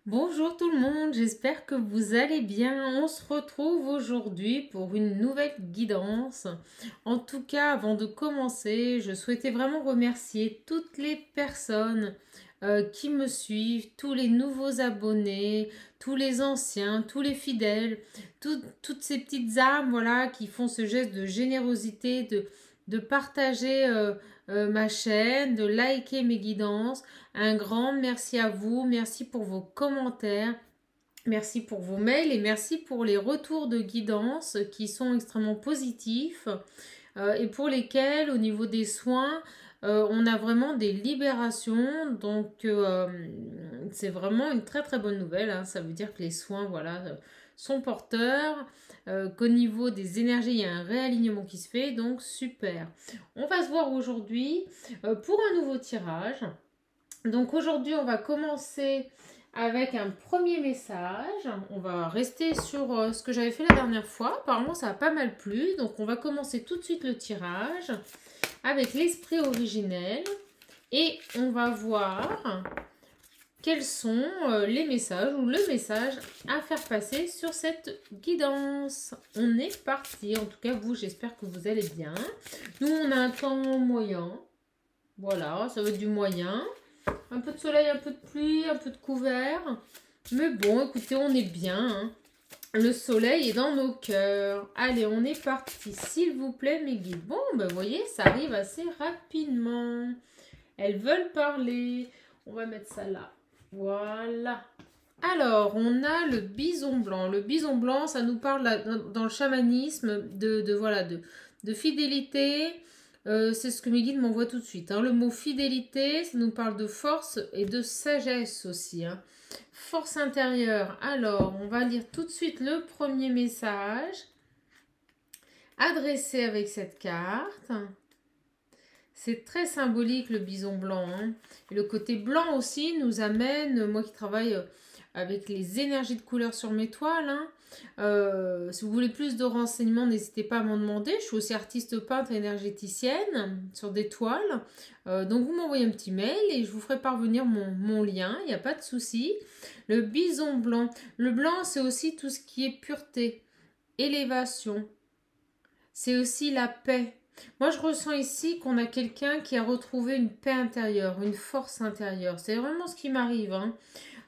Bonjour tout le monde, j'espère que vous allez bien. On se retrouve aujourd'hui pour une nouvelle guidance. En tout cas, avant de commencer, je souhaitais vraiment remercier toutes les personnes qui me suivent, tous les nouveaux abonnés, tous les anciens, tous les fidèles, toutes ces petites âmes voilà, qui font ce geste de générosité, de partager ma chaîne, de liker mes guidances. Un grand merci à vous, merci pour vos commentaires, merci pour vos mails et merci pour les retours de guidance qui sont extrêmement positifs et pour lesquels au niveau des soins, on a vraiment des libérations. Donc c'est vraiment une très très bonne nouvelle, hein. Ça veut dire que les soins voilà, sont porteurs, qu'au niveau des énergies, il y a un réalignement qui se fait, donc super. On va se voir aujourd'hui pour un nouveau tirage. Donc aujourd'hui, on va commencer avec un premier message. On va rester sur ce que j'avais fait la dernière fois. Apparemment, ça a pas mal plu. Donc on va commencer tout de suite le tirage avec l'esprit originel. Et on va voir quels sont les messages ou le message à faire passer sur cette guidance. On est parti. En tout cas, vous, j'espère que vous allez bien. Nous, on a un temps moyen. Voilà, ça va être du moyen. Un peu de soleil, un peu de pluie, un peu de couvert. Mais bon, écoutez, on est bien, hein. Le soleil est dans nos cœurs. Allez, on est parti. S'il vous plaît, mes guides. Bon, ben vous voyez, ça arrive assez rapidement. Elles veulent parler. On va mettre ça là. Voilà. Alors, on a le bison blanc. Le bison blanc, ça nous parle dans le chamanisme de fidélité. C'est ce que mes guides m'envoient tout de suite, hein. Le mot fidélité, ça nous parle de force et de sagesse aussi, hein. Force intérieure. Alors, on va lire tout de suite le premier message adressé avec cette carte. C'est très symbolique le bison blanc, hein. Et le côté blanc aussi nous amène, moi qui travaille avec les énergies de couleur sur mes toiles, hein. Si vous voulez plus de renseignements, n'hésitez pas à m'en demander. Je suis aussi artiste peintre et énergéticienne sur des toiles. Donc vous m'envoyez un petit mail et je vous ferai parvenir mon lien, il n'y a pas de souci. Le bison blanc. Le blanc, c'est aussi tout ce qui est pureté, élévation. C'est aussi la paix. Moi, je ressens ici qu'on a quelqu'un qui a retrouvé une paix intérieure, une force intérieure. C'est vraiment ce qui m'arrive, hein.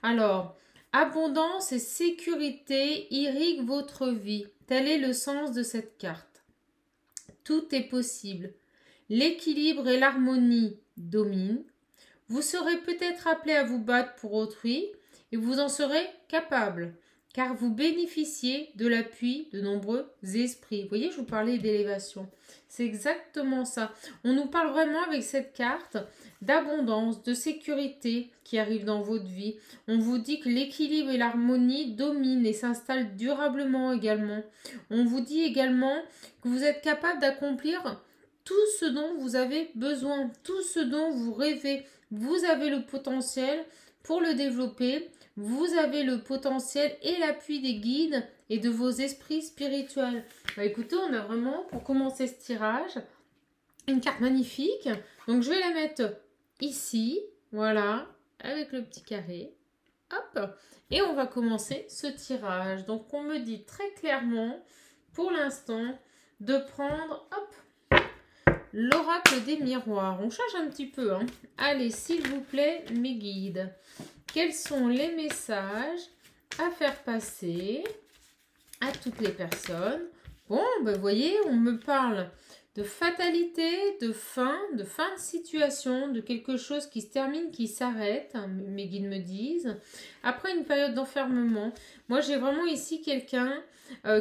Alors, abondance et sécurité irriguent votre vie. Tel est le sens de cette carte. Tout est possible. L'équilibre et l'harmonie dominent. Vous serez peut-être appelé à vous battre pour autrui et vous en serez capable, car vous bénéficiez de l'appui de nombreux esprits. Vous voyez, je vous parlais d'élévation. C'est exactement ça. On nous parle vraiment avec cette carte d'abondance, de sécurité qui arrive dans votre vie. On vous dit que l'équilibre et l'harmonie dominent et s'installent durablement également. On vous dit également que vous êtes capable d'accomplir tout ce dont vous avez besoin, tout ce dont vous rêvez. Vous avez le potentiel pour le développer. Vous avez le potentiel et l'appui des guides et de vos esprits spirituels. Bah écoutez, on a vraiment, pour commencer ce tirage, une carte magnifique. Donc je vais la mettre ici, voilà, avec le petit carré. Hop. Et on va commencer ce tirage. Donc on me dit très clairement, pour l'instant, de prendre, hop, l'oracle des miroirs. On change un petit peu, hein. Allez, s'il vous plaît, mes guides. Quels sont les messages à faire passer à toutes les personnes? Bon, ben vous voyez, on me parle de fatalité, de fin de situation, de quelque chose qui se termine, qui s'arrête, hein, mes guides me disent. Après une période d'enfermement, moi j'ai vraiment ici quelqu'un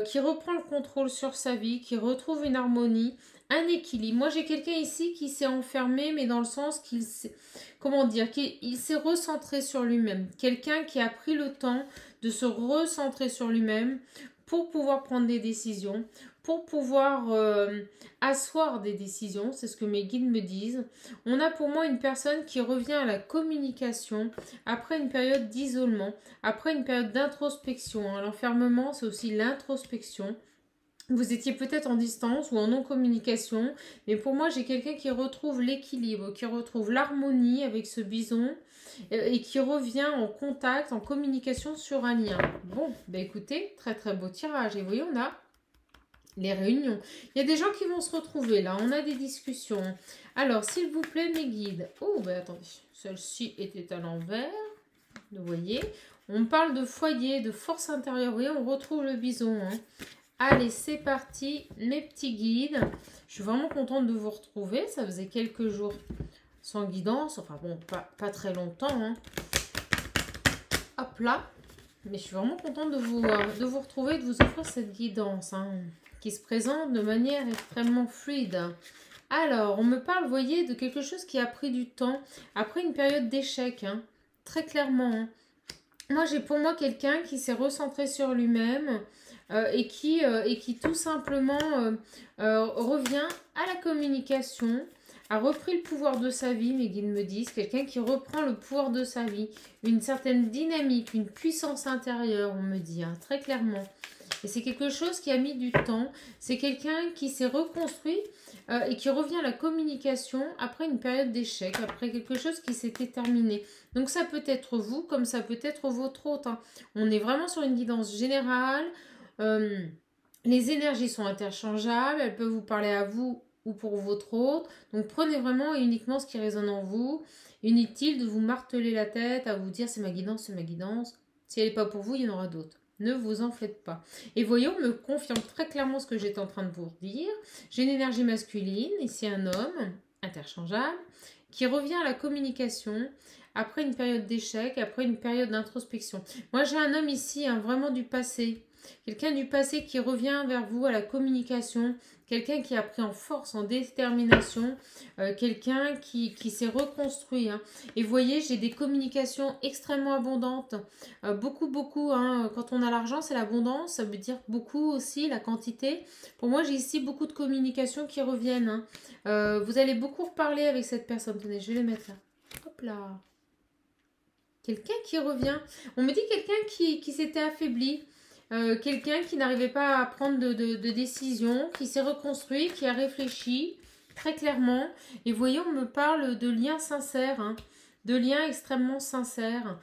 qui reprend le contrôle sur sa vie, qui retrouve une harmonie, un équilibre. Moi j'ai quelqu'un ici qui s'est enfermé, mais dans le sens qu'il s'est, comment dire, qu'il s'est recentré sur lui-même. Quelqu'un qui a pris le temps de se recentrer sur lui-même pour pouvoir prendre des décisions, pour pouvoir asseoir des décisions, c'est ce que mes guides me disent. On a pour moi une personne qui revient à la communication après une période d'isolement, après une période d'introspection, hein. L'enfermement, c'est aussi l'introspection. Vous étiez peut-être en distance ou en non-communication, mais pour moi, j'ai quelqu'un qui retrouve l'équilibre, qui retrouve l'harmonie avec ce bison et qui revient en contact, en communication sur un lien. Bon, bah écoutez, très très beau tirage. Et vous voyez, on a les réunions. Il y a des gens qui vont se retrouver là, on a des discussions. Alors, s'il vous plaît, mes guides. Oh, ben attendez, celle-ci était à l'envers. Vous voyez, on parle de foyer, de force intérieure. Vous voyez, on retrouve le bison. Hein. Allez, c'est parti, mes petits guides. Je suis vraiment contente de vous retrouver. Ça faisait quelques jours sans guidance. Enfin bon, pas très longtemps. Hein. Hop là. Mais je suis vraiment contente de vous retrouver et de vous offrir cette guidance hein, qui se présente de manière extrêmement fluide. Alors, on me parle, vous voyez, de quelque chose qui a pris du temps, après une période d'échec, hein, très clairement. Hein. Moi, j'ai pour moi quelqu'un qui s'est recentré sur lui-même et qui tout simplement revient à la communication, a repris le pouvoir de sa vie, mes guides me disent, quelqu'un qui reprend le pouvoir de sa vie, une certaine dynamique, une puissance intérieure, on me dit, hein, très clairement. Et c'est quelque chose qui a mis du temps, c'est quelqu'un qui s'est reconstruit et qui revient à la communication après une période d'échec, après quelque chose qui s'était terminé. Donc ça peut être vous, comme ça peut être votre hôte. Hein. On est vraiment sur une guidance générale. Les énergies sont interchangeables, elles peuvent vous parler à vous ou pour votre hôte. Donc prenez vraiment et uniquement ce qui résonne en vous. Inutile de vous marteler la tête, à vous dire c'est ma guidance, c'est ma guidance. Si elle n'est pas pour vous, il y en aura d'autres. Ne vous en faites pas. Et voyons, me confirme très clairement ce que j'étais en train de vous dire. J'ai une énergie masculine, ici un homme, interchangeable, qui revient à la communication après une période d'échec, après une période d'introspection. Moi, j'ai un homme ici, hein, vraiment du passé. Quelqu'un du passé qui revient vers vous à la communication, quelqu'un qui a pris en force, en détermination, quelqu'un qui s'est reconstruit. Hein. Et vous voyez, j'ai des communications extrêmement abondantes, beaucoup. Hein. Quand on a l'argent, c'est l'abondance, ça veut dire beaucoup aussi, la quantité. Pour moi, j'ai ici beaucoup de communications qui reviennent. Hein. Vous allez beaucoup reparler avec cette personne. Tenez, je vais les mettre là. Hop là. Quelqu'un qui revient. On me dit quelqu'un qui s'était affaibli. Quelqu'un qui n'arrivait pas à prendre de décision, qui s'est reconstruit, qui a réfléchi très clairement. Et voyez, on me parle de liens sincères, hein, de liens extrêmement sincères,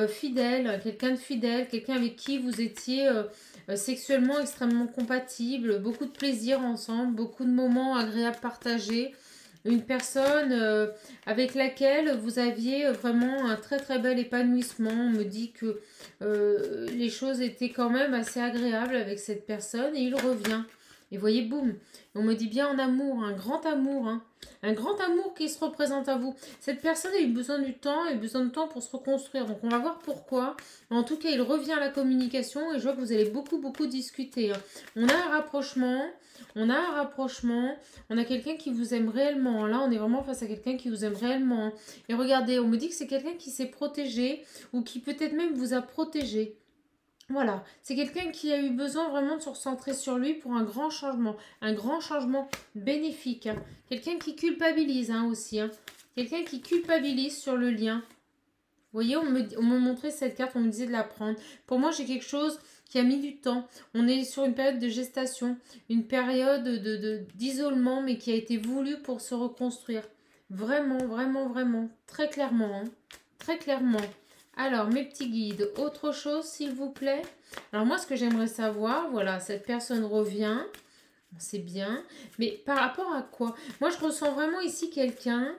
fidèles, quelqu'un de fidèle, quelqu'un avec qui vous étiez sexuellement extrêmement compatible, beaucoup de plaisir ensemble, beaucoup de moments agréables partagés. Une personne avec laquelle vous aviez vraiment un très très bel épanouissement. On me dit que les choses étaient quand même assez agréables avec cette personne et il revient. Et voyez, boum, on me dit bien en amour, hein, un grand amour qui se représente à vous. Cette personne a eu besoin du temps, a eu besoin de temps pour se reconstruire. Donc on va voir pourquoi. En tout cas, il revient à la communication et je vois que vous allez beaucoup discuter. Hein. On a un rapprochement. On a quelqu'un qui vous aime réellement. Là, on est vraiment face à quelqu'un qui vous aime réellement. Et regardez, on me dit que c'est quelqu'un qui s'est protégé ou qui peut-être même vous a protégé. Voilà, c'est quelqu'un qui a eu besoin vraiment de se recentrer sur lui pour un grand changement bénéfique. Hein. Quelqu'un qui culpabilise hein, aussi. Hein. Quelqu'un qui culpabilise sur le lien. Vous voyez, on me montrait cette carte, on me disait de la prendre. Pour moi, j'ai quelque chose qui a mis du temps. On est sur une période de gestation, une période d'isolement, mais qui a été voulue pour se reconstruire. Vraiment, très clairement. Hein. Très clairement. Alors, mes petits guides, autre chose, s'il vous plaît. Alors, moi, ce que j'aimerais savoir, voilà, cette personne revient. C'est bien. Mais par rapport à quoi? Moi, je ressens vraiment ici quelqu'un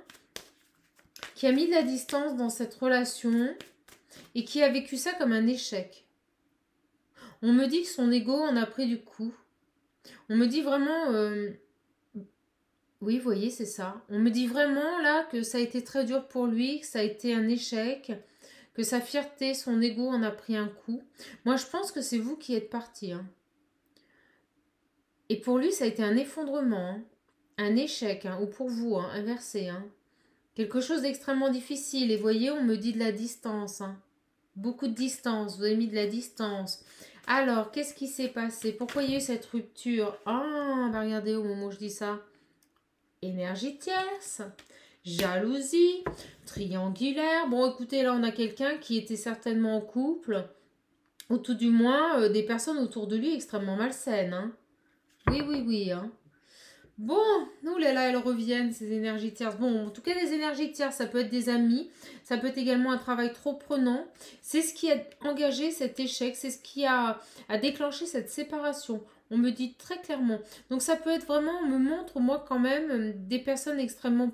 qui a mis de la distance dans cette relation et qui a vécu ça comme un échec. On me dit que son ego en a pris du coup. On me dit vraiment... Oui, vous voyez, c'est ça. On me dit vraiment là que ça a été très dur pour lui, que ça a été un échec, que sa fierté, son ego en a pris un coup. Moi, je pense que c'est vous qui êtes parti. Hein. Et pour lui, ça a été un effondrement, hein. Un échec, hein, ou pour vous, hein, inversé. Hein. Quelque chose d'extrêmement difficile. Et voyez, on me dit de la distance. Hein. Beaucoup de distance. Vous avez mis de la distance. Alors, qu'est-ce qui s'est passé? Pourquoi il y a eu cette rupture? Ah, bah regardez au moment où je dis ça. Énergie tierce. Jalousie. Triangulaire. Bon, écoutez, là, on a quelqu'un qui était certainement en couple. Ou tout du moins, des personnes autour de lui extrêmement malsaines. Hein. Oui, oui, oui. Hein. Bon, nous là, elles reviennent, ces énergies tierces. Bon, en tout cas, les énergies tierces, ça peut être des amis, ça peut être également un travail trop prenant. C'est ce qui a engagé cet échec, c'est ce qui a déclenché cette séparation. On me dit très clairement. Donc ça peut être vraiment, on me montre moi quand même des personnes extrêmement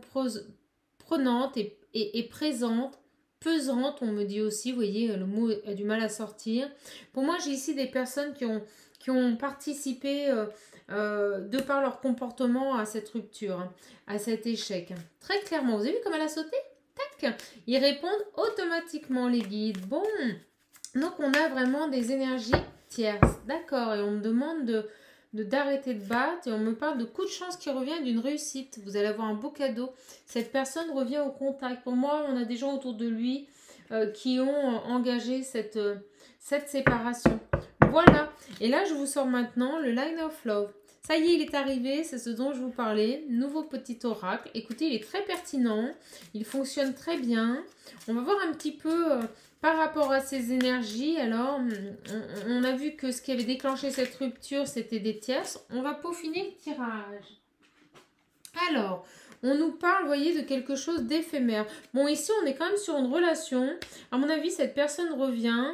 prenantes et présentes, pesantes, on me dit aussi, vous voyez, le mot a du mal à sortir. Pour moi, j'ai ici des personnes qui ont participé de par leur comportement à cette rupture, hein, à cet échec. Très clairement, vous avez vu comme elle a sauté? Tac. Ils répondent automatiquement les guides. Bon, donc on a vraiment des énergies tierces. D'accord, et on me demande d'arrêter de battre et on me parle de coup de chance qui revient d'une réussite. Vous allez avoir un beau cadeau. Cette personne revient au contact. Pour moi, on a des gens autour de lui qui ont engagé cette séparation. Voilà. Et là, je vous sors maintenant le Line of Love. Ça y est, il est arrivé, c'est ce dont je vous parlais. Nouveau petit oracle. Écoutez, il est très pertinent. Il fonctionne très bien. On va voir un petit peu par rapport à ces énergies. Alors, on a vu que ce qui avait déclenché cette rupture, c'était des tierces. On va peaufiner le tirage. Alors, on nous parle, vous voyez, de quelque chose d'éphémère. Bon, ici, on est quand même sur une relation. À mon avis, cette personne revient.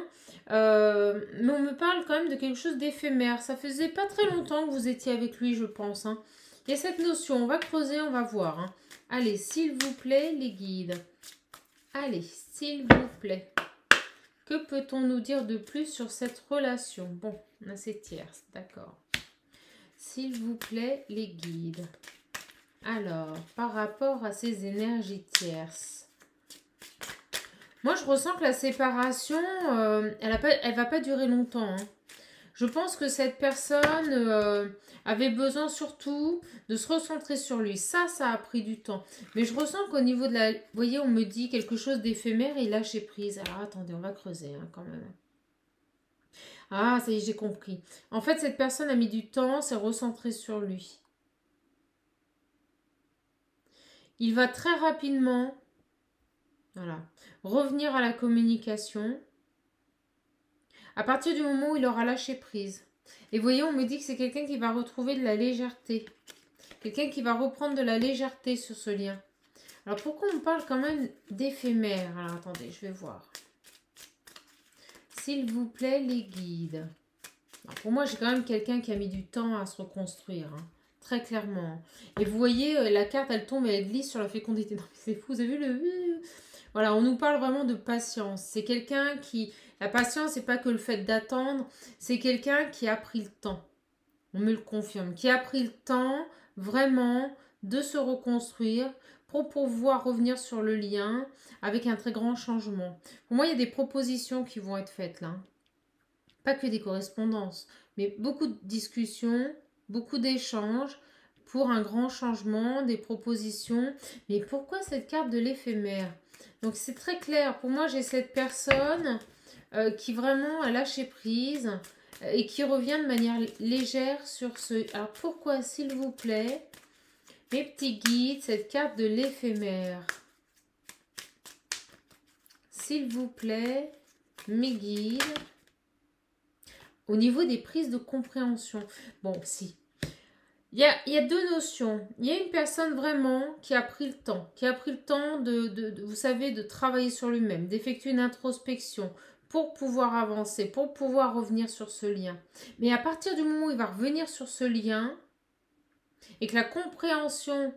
Mais on me parle quand même de quelque chose d'éphémère. Ça faisait pas très longtemps que vous étiez avec lui, je pense. Hein. Il y a cette notion. On va creuser, on va voir. Hein. Allez, s'il vous plaît, les guides. Allez, s'il vous plaît. Que peut-on nous dire de plus sur cette relation? Bon, on a ces tierces, d'accord. S'il vous plaît, les guides. Alors, par rapport à ces énergies tierces, moi je ressens que la séparation, elle va pas durer longtemps. Hein. Je pense que cette personne avait besoin surtout de se recentrer sur lui. Ça a pris du temps. Mais je ressens qu'au niveau de la... Vous voyez, on me dit quelque chose d'éphémère et lâcher prise. Alors attendez, on va creuser hein, quand même. Ah, ça y est, j'ai compris. En fait, cette personne a mis du temps, s'est recentrée sur lui. Il va très rapidement, voilà, revenir à la communication à partir du moment où il aura lâché prise. Et vous voyez, on me dit que c'est quelqu'un qui va retrouver de la légèreté. Quelqu'un qui va reprendre de la légèreté sur ce lien. Alors pourquoi on parle quand même d'éphémère? Alors attendez, je vais voir. S'il vous plaît, les guides. Alors, pour moi, j'ai quand même quelqu'un qui a mis du temps à se reconstruire. Hein. Très clairement. Et vous voyez, la carte, elle tombe et elle glisse sur la fécondité. Non, c'est fou, vous avez vu le... Voilà, on nous parle vraiment de patience. C'est quelqu'un qui... La patience, c'est pas que le fait d'attendre, c'est quelqu'un qui a pris le temps. On me le confirme. Qui a pris le temps, vraiment, de se reconstruire pour pouvoir revenir sur le lien avec un très grand changement. Pour moi, il y a des propositions qui vont être faites là. Pas que des correspondances, mais beaucoup de discussions, beaucoup d'échanges pour un grand changement, des propositions. Mais pourquoi cette carte de l'éphémère? Donc c'est très clair. Pour moi, j'ai cette personne qui vraiment a lâché prise et qui revient de manière légère sur ce... Alors pourquoi, s'il vous plaît, mes petits guides, cette carte de l'éphémère? S'il vous plaît, mes guides... Au niveau des prises de compréhension, bon, si. Il y a deux notions. Il y a une personne vraiment qui a pris le temps, vous savez, de travailler sur lui-même, d'effectuer une introspection pour pouvoir avancer, pour pouvoir revenir sur ce lien. Mais à partir du moment où il va revenir sur ce lien et que la compréhension...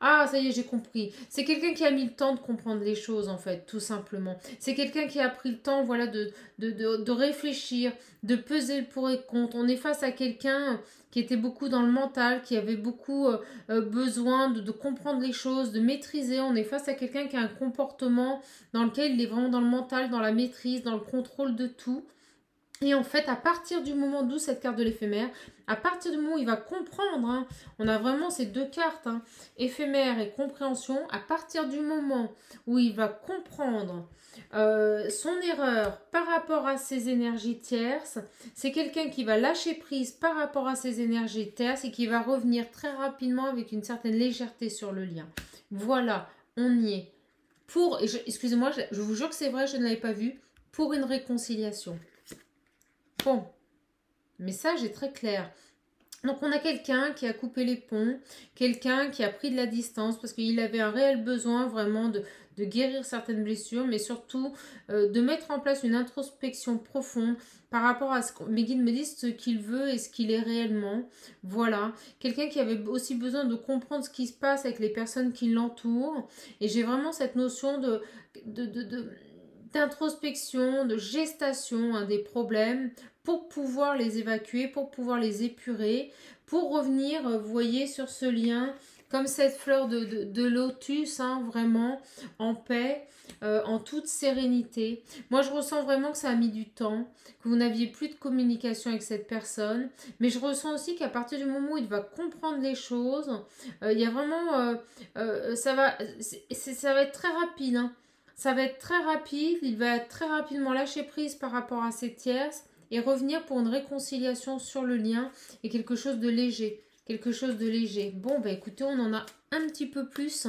Ah, ça y est, j'ai compris. C'est quelqu'un qui a mis le temps de comprendre les choses, en fait, tout simplement. C'est quelqu'un qui a pris le temps, voilà, de réfléchir, de peser le pour et le contre. On est face à quelqu'un qui était beaucoup dans le mental, qui avait beaucoup besoin de comprendre les choses, de maîtriser. On est face à quelqu'un qui a un comportement dans lequel il est vraiment dans le mental, dans la maîtrise, dans le contrôle de tout. Et en fait, à partir du moment d'où cette carte de l'éphémère, à partir du moment où il va comprendre, hein, on a vraiment ces deux cartes, hein, éphémère et compréhension, à partir du moment où il va comprendre son erreur par rapport à ses énergies tierces, c'est quelqu'un qui va lâcher prise par rapport à ses énergies tierces et qui va revenir très rapidement avec une certaine légèreté sur le lien. Voilà, on y est. Excusez-moi, je vous jure que c'est vrai, je ne l'avais pas vu, pour une réconciliation. Bon, message est très clair. Donc on a quelqu'un qui a coupé les ponts, quelqu'un qui a pris de la distance parce qu'il avait un réel besoin vraiment de guérir certaines blessures, mais surtout de mettre en place une introspection profonde par rapport à ce que mes guides me disent, ce qu'il veut et ce qu'il est réellement. Voilà, quelqu'un qui avait aussi besoin de comprendre ce qui se passe avec les personnes qui l'entourent. Et j'ai vraiment cette notion d'introspection, de gestation des problèmes pour pouvoir les évacuer, pour pouvoir les épurer, pour revenir, vous voyez, sur ce lien, comme cette fleur de lotus, hein, vraiment en paix, en toute sérénité. Moi, je ressens vraiment que ça a mis du temps, que vous n'aviez plus de communication avec cette personne, mais je ressens aussi qu'à partir du moment où il va comprendre les choses, il y a vraiment, ça va être très rapide, hein. Ça va être très rapide, il va très rapidement lâcher prise par rapport à ses tierces et revenir pour une réconciliation sur le lien et quelque chose de léger. Quelque chose de léger. Bon, bah écoutez, on en a un petit peu plus.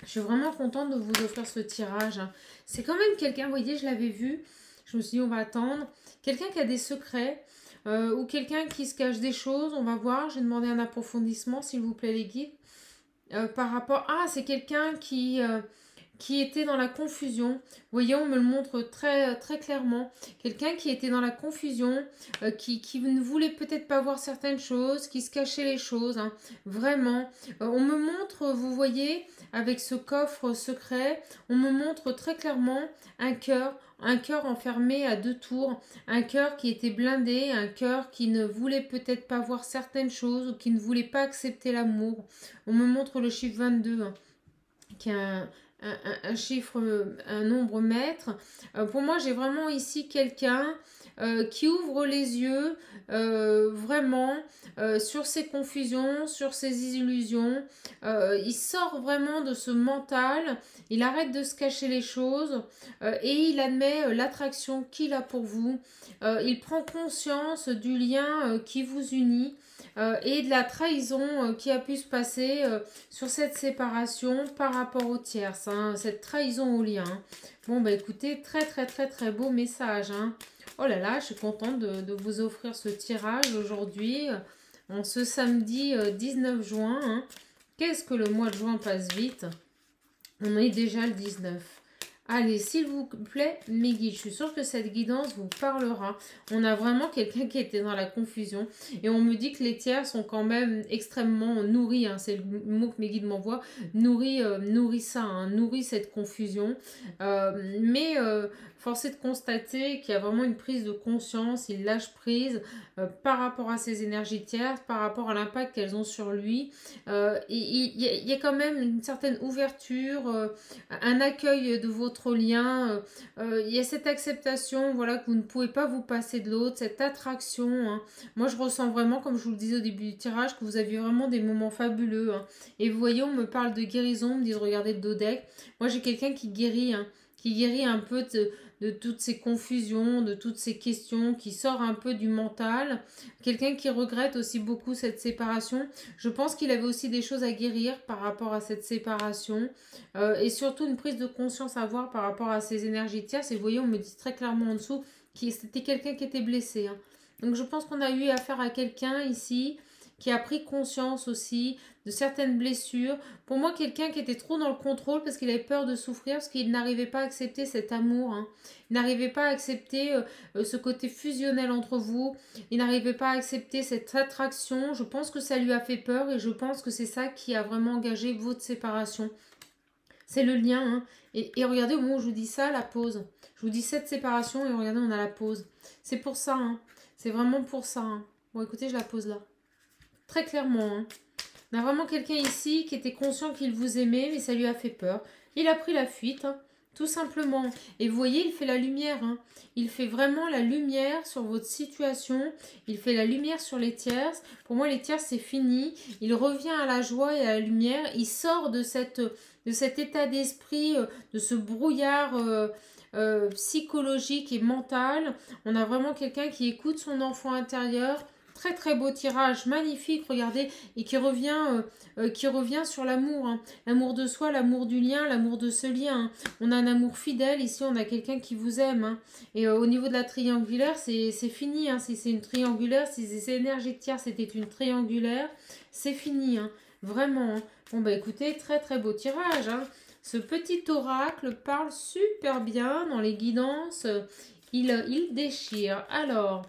Je suis vraiment contente de vous offrir ce tirage. C'est quand même quelqu'un, vous voyez, je l'avais vu. Je me suis dit, on va attendre. Quelqu'un qui a des secrets ou quelqu'un qui se cache des choses. On va voir. J'ai demandé un approfondissement, s'il vous plaît, les guides. Par rapport... Ah, c'est quelqu'un qui était dans la confusion. Vous voyez, on me le montre très, très clairement. Quelqu'un qui était dans la confusion, qui ne voulait peut-être pas voir certaines choses, qui se cachait les choses, hein. Vraiment. On me montre, vous voyez, avec ce coffre secret, on me montre très clairement un cœur enfermé à 2 tours, un cœur qui était blindé, un cœur qui ne voulait peut-être pas voir certaines choses ou qui ne voulait pas accepter l'amour. On me montre le chiffre 22, hein, qui est un chiffre, un nombre maître. Pour moi, j'ai vraiment ici quelqu'un qui ouvre les yeux vraiment sur ses confusions, sur ses illusions. Il sort vraiment de ce mental, il arrête de se cacher les choses et il admet l'attraction qu'il a pour vous. Il prend conscience du lien qui vous unit. Et de la trahison qui a pu se passer sur cette séparation par rapport aux tierces, hein, cette trahison au lien. Bon, bah écoutez, très très très très beau message, hein. Oh là là, je suis contente de vous offrir ce tirage aujourd'hui, en ce samedi 19 juin. Hein. Qu'est-ce que le mois de juin passe vite? On est déjà le 19. Allez, s'il vous plaît, mes guides, je suis sûre que cette guidance vous parlera. On a vraiment quelqu'un qui était dans la confusion. Et on me dit que les tiers sont quand même extrêmement nourris. Hein, c'est le mot que mes guides m'envoient. Nourrit ça, hein, nourrit cette confusion. Mais force est de constater qu'il y a vraiment une prise de conscience. Il lâche prise par rapport à ces énergies tierces, par rapport à l'impact qu'elles ont sur lui. Il y a quand même une certaine ouverture, un accueil de votre lien. Il y a cette acceptation, voilà, que vous ne pouvez pas vous passer de l'autre, cette attraction. Hein. Moi, je ressens vraiment, comme je vous le disais au début du tirage, que vous aviez vraiment des moments fabuleux. Hein. Et vous voyez, on me parle de guérison, on me dit de regarder le dos deck. Moi, j'ai quelqu'un qui guérit, hein, qui guérit un peu de toutes ces confusions, de toutes ces questions, qui sort un peu du mental. Quelqu'un qui regrette aussi beaucoup cette séparation. Je pense qu'il avait aussi des choses à guérir par rapport à cette séparation. Et surtout une prise de conscience à avoir par rapport à ces énergies tierces. Et vous voyez, on me dit très clairement en dessous que c'était quelqu'un qui était blessé. Hein. Donc je pense qu'on a eu affaire à quelqu'un ici qui a pris conscience aussi de certaines blessures. Pour moi, quelqu'un qui était trop dans le contrôle parce qu'il avait peur de souffrir, parce qu'il n'arrivait pas à accepter cet amour. Hein. Il n'arrivait pas à accepter ce côté fusionnel entre vous. Il n'arrivait pas à accepter cette attraction. Je pense que ça lui a fait peur et je pense que c'est ça qui a vraiment engagé votre séparation. C'est le lien. Hein. Et regardez, au moment où je vous dis ça, la pause. Je vous dis cette séparation et regardez, on a la pause. C'est pour ça. Hein. C'est vraiment pour ça. Hein. Bon, écoutez, je la pose là. Très clairement. Hein. On a vraiment quelqu'un ici qui était conscient qu'il vous aimait, mais ça lui a fait peur. Il a pris la fuite, hein, tout simplement. Et vous voyez, il fait la lumière. Hein. Il fait vraiment la lumière sur votre situation. Il fait la lumière sur les tierces. Pour moi, les tierces, c'est fini. Il revient à la joie et à la lumière. Il sort de cet état d'esprit, de ce brouillard psychologique et mental. On a vraiment quelqu'un qui écoute son enfant intérieur, Très très beau tirage, magnifique, regardez, et qui revient sur l'amour, hein. L'amour de soi, l'amour du lien, l'amour de ce lien, hein. On a un amour fidèle, ici on a quelqu'un qui vous aime, hein. Et au niveau de la triangulaire, c'est fini, hein. Si c'est une triangulaire, si c'est énergie de tiers, c'était une triangulaire, c'est fini, hein. Vraiment, hein. Bon bah écoutez, très très beau tirage, hein. Ce petit oracle parle super bien dans les guidances, il déchire. Alors...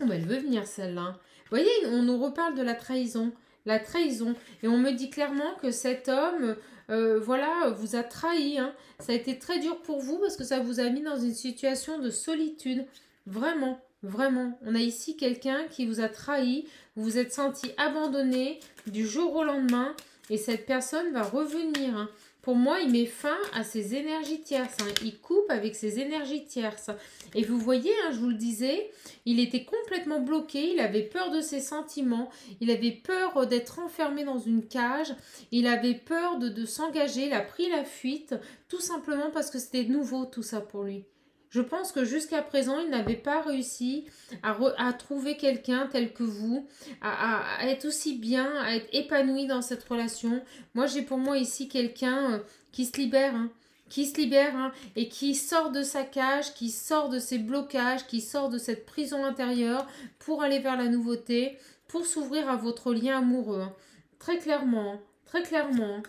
oh, bah, elle veut venir celle-là. Vous voyez, on nous reparle de la trahison. La trahison. Et on me dit clairement que cet homme, voilà, vous a trahi, hein. Ça a été très dur pour vous parce que ça vous a mis dans une situation de solitude. Vraiment, vraiment. On a ici quelqu'un qui vous a trahi. Vous vous êtes senti abandonné du jour au lendemain. Et cette personne va revenir, hein. Pour moi, il met fin à ses énergies tierces, hein. Il coupe avec ses énergies tierces. Et vous voyez, hein, je vous le disais, il était complètement bloqué, il avait peur de ses sentiments, il avait peur d'être enfermé dans une cage, il avait peur de s'engager, il a pris la fuite, tout simplement parce que c'était nouveau tout ça pour lui. Je pense que jusqu'à présent, il n'avait pas réussi à trouver quelqu'un tel que vous, à être aussi bien, à être épanoui dans cette relation. Moi, j'ai pour moi ici quelqu'un qui se libère, hein, hein, et qui sort de sa cage, qui sort de ses blocages, qui sort de cette prison intérieure pour aller vers la nouveauté, pour s'ouvrir à votre lien amoureux, hein. Très clairement, très clairement.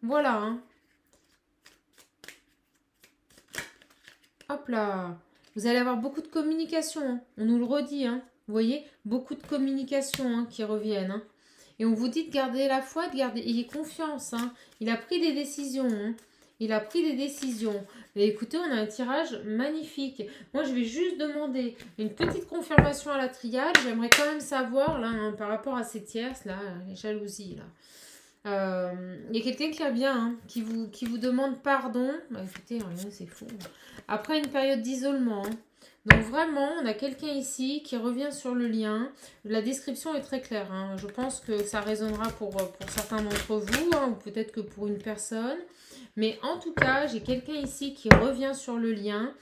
Voilà, hein. Hop là, vous allez avoir beaucoup de communication, hein. On nous le redit, hein. Vous voyez, beaucoup de communication, hein, qui reviennent, hein. Et on vous dit de garder la foi, de garder, ayez confiance, hein. Il a pris des décisions, hein. Il a pris des décisions. Et écoutez, on a un tirage magnifique. Moi, je vais juste demander une petite confirmation à la triade. J'aimerais quand même savoir, là, hein, par rapport à ces tierces, là, les jalousies, là. Il y a quelqu'un qui revient, hein, qui vous demande pardon. Bah, écoutez, c'est fou. Après une période d'isolement, hein. Donc vraiment, on a quelqu'un ici qui revient sur le lien. La description est très claire, hein. Je pense que ça résonnera pour certains d'entre vous, hein, ou peut-être que pour une personne. Mais en tout cas, j'ai quelqu'un ici qui revient sur le lien.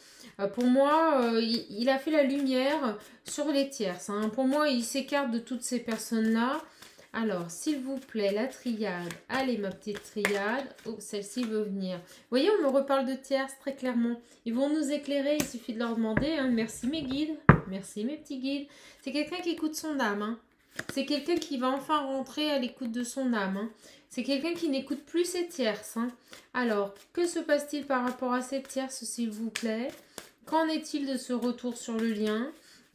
Pour moi, il a fait la lumière sur les tierces, hein. Pour moi, il s'écarte de toutes ces personnes-là. Alors, s'il vous plaît, la triade. Allez, ma petite triade. Oh, celle-ci veut venir. Vous voyez, on me reparle de tierces très clairement. Ils vont nous éclairer, il suffit de leur demander, hein. Merci mes guides. Merci mes petits guides. C'est quelqu'un qui écoute son âme, hein. C'est quelqu'un qui va enfin rentrer à l'écoute de son âme, hein. C'est quelqu'un qui n'écoute plus ses tierces, hein. Alors, que se passe-t-il par rapport à ces tierces, s'il vous plaît? Qu'en est-il de ce retour sur le lien?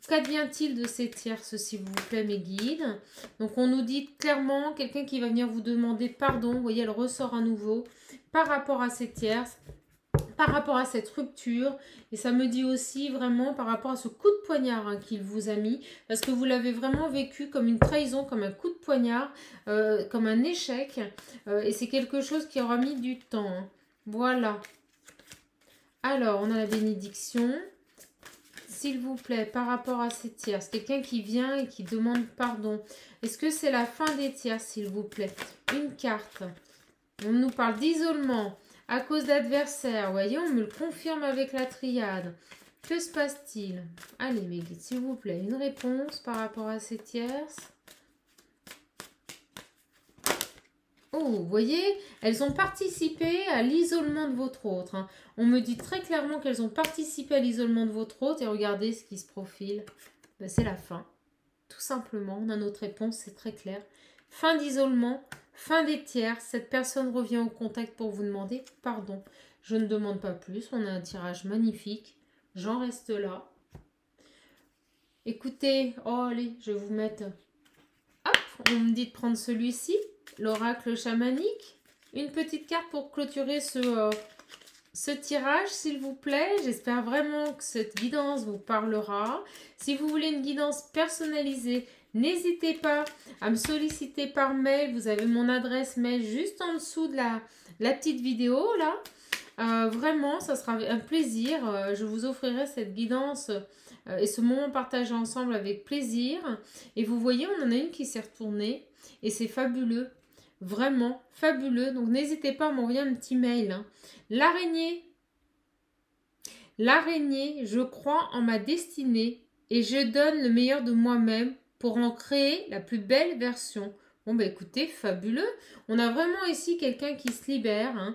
Qu'advient-il de ces tierces, s'il vous plaît, mes guides? Donc, on nous dit clairement quelqu'un qui va venir vous demander pardon. Vous voyez, elle ressort à nouveau par rapport à ces tierces, par rapport à cette rupture. Et ça me dit aussi vraiment par rapport à ce coup de poignard, hein, qu'il vous a mis. Parce que vous l'avez vraiment vécu comme une trahison, comme un coup de poignard, comme un échec. Et c'est quelque chose qui aura mis du temps, hein. Voilà. Alors, on a la bénédiction. S'il vous plaît, par rapport à ces tierces, quelqu'un qui vient et qui demande pardon. Est-ce que c'est la fin des tierces, s'il vous plaît? Une carte. On nous parle d'isolement à cause d'adversaires. Vous voyez, on me le confirme avec la triade. Que se passe-t-il? Allez, mes guides, s'il vous plaît, une réponse par rapport à ces tierces. Oh, vous voyez, elles ont participé à l'isolement de votre autre, hein. On me dit très clairement qu'elles ont participé à l'isolement de votre autre. Et regardez ce qui se profile. Ben, c'est la fin. Tout simplement, on a notre réponse, c'est très clair. Fin d'isolement, fin des tiers. Cette personne revient au contact pour vous demander pardon. Je ne demande pas plus. On a un tirage magnifique. J'en reste là. Écoutez, oh allez, je vais vous mettre... Hop, on me dit de prendre celui-ci. L'oracle chamanique. Une petite carte pour clôturer ce tirage, s'il vous plaît. J'espère vraiment que cette guidance vous parlera. Si vous voulez une guidance personnalisée, n'hésitez pas à me solliciter par mail. Vous avez mon adresse mail juste en dessous de la petite vidéo là. Vraiment, ça sera un plaisir. Je vous offrirai cette guidance et ce moment partagé ensemble avec plaisir. Et vous voyez, on en a une qui s'est retournée et c'est fabuleux. Vraiment fabuleux. Donc, n'hésitez pas à m'envoyer un petit mail, hein. L'araignée. L'araignée, je crois en ma destinée et je donne le meilleur de moi-même pour en créer la plus belle version. Bon, bah écoutez, fabuleux. On a vraiment ici quelqu'un qui se libère, hein.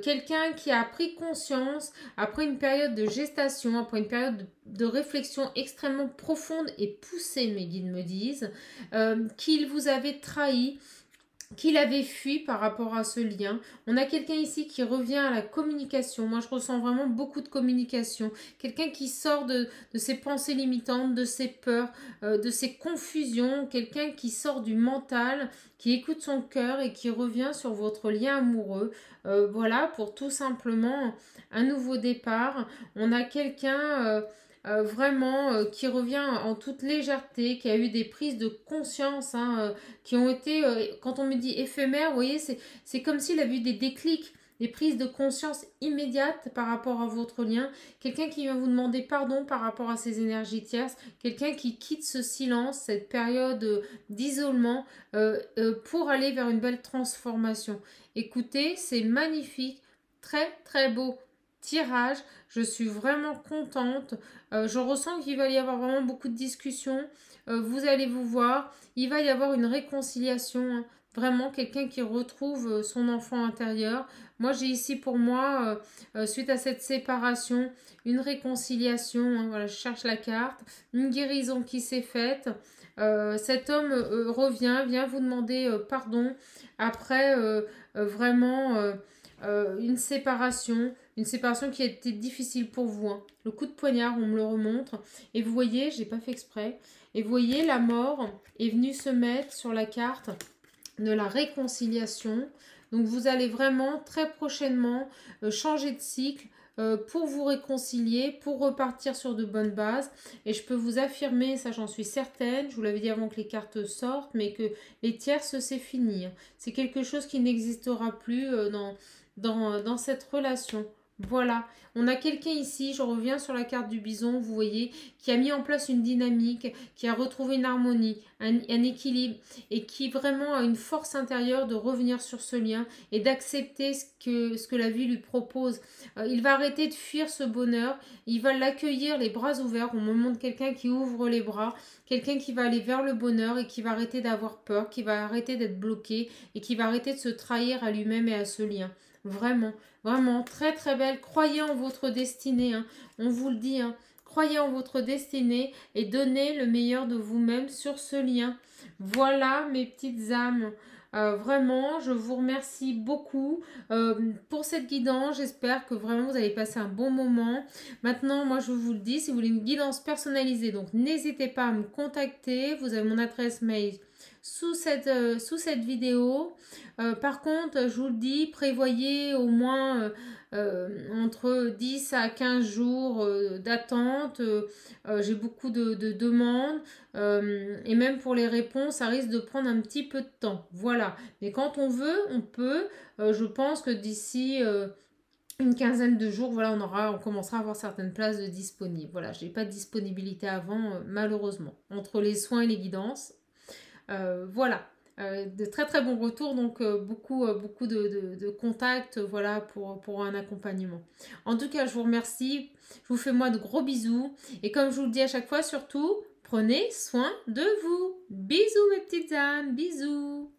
Quelqu'un qui a pris conscience après une période de gestation, après une période de réflexion extrêmement profonde et poussée, mes guides me disent, qu'il vous avait trahi, qu'il avait fui par rapport à ce lien. On a quelqu'un ici qui revient à la communication. Moi, je ressens vraiment beaucoup de communication. Quelqu'un qui sort de ses pensées limitantes, de ses peurs, de ses confusions. Quelqu'un qui sort du mental, qui écoute son cœur et qui revient sur votre lien amoureux. Voilà, pour tout simplement un nouveau départ. On a quelqu'un... vraiment qui revient en toute légèreté, qui a eu des prises de conscience, hein, qui ont été, quand on me dit éphémère, vous voyez, c'est comme s'il a eu des déclics, des prises de conscience immédiates par rapport à votre lien, quelqu'un qui vient vous demander pardon par rapport à ces énergies tierces, quelqu'un qui quitte ce silence, cette période d'isolement pour aller vers une belle transformation. Écoutez, c'est magnifique, très très beau tirage, je suis vraiment contente, je ressens qu'il va y avoir vraiment beaucoup de discussions, vous allez vous voir, il va y avoir une réconciliation, hein. Vraiment quelqu'un qui retrouve son enfant intérieur. Moi j'ai ici pour moi, suite à cette séparation, une réconciliation, hein, voilà, je cherche la carte, une guérison qui s'est faite. Cet homme revient, vient vous demander pardon après vraiment une séparation qui a été difficile pour vous, hein. Le coup de poignard, on me le remontre. Et vous voyez, j'ai pas fait exprès. Et vous voyez, la mort est venue se mettre sur la carte de la réconciliation. Donc vous allez vraiment très prochainement changer de cycle pour vous réconcilier, pour repartir sur de bonnes bases. Et je peux vous affirmer, ça j'en suis certaine, je vous l'avais dit avant que les cartes sortent, mais que les tierces c'est fini, hein. C'est quelque chose qui n'existera plus dans cette relation. Voilà, on a quelqu'un ici, je reviens sur la carte du bison, vous voyez, qui a mis en place une dynamique, qui a retrouvé une harmonie, un équilibre, et qui vraiment a une force intérieure de revenir sur ce lien et d'accepter ce que la vie lui propose. Il va arrêter de fuir ce bonheur, il va l'accueillir les bras ouverts. On me montre quelqu'un qui ouvre les bras, quelqu'un qui va aller vers le bonheur et qui va arrêter d'avoir peur, qui va arrêter d'être bloqué et qui va arrêter de se trahir à lui-même et à ce lien. Vraiment, vraiment, très très belle. Croyez en votre destinée, hein. On vous le dit, hein. Croyez en votre destinée et donnez le meilleur de vous-même sur ce lien. Voilà mes petites âmes. Vraiment, je vous remercie beaucoup pour cette guidance. J'espère que vraiment vous allez passer un bon moment. Maintenant, moi je vous le dis, si vous voulez une guidance personnalisée, donc n'hésitez pas à me contacter. Vous avez mon adresse mail sous cette vidéo. Par contre, je vous le dis, prévoyez au moins entre 10 à 15 jours d'attente. J'ai beaucoup de demandes et même pour les réponses, ça risque de prendre un petit peu de temps. Voilà. Mais quand on veut, on peut. Je pense que d'ici une quinzaine de jours, voilà, on commencera à avoir certaines places de disponibles. Voilà, je n'ai pas de disponibilité avant, malheureusement. Entre les soins et les guidances. Voilà, de très très bons retours, donc beaucoup de contacts, voilà, pour un accompagnement. En tout cas, je vous remercie, je vous fais moi de gros bisous, et comme je vous le dis à chaque fois, surtout, prenez soin de vous. Bisous mes petites âmes, bisous.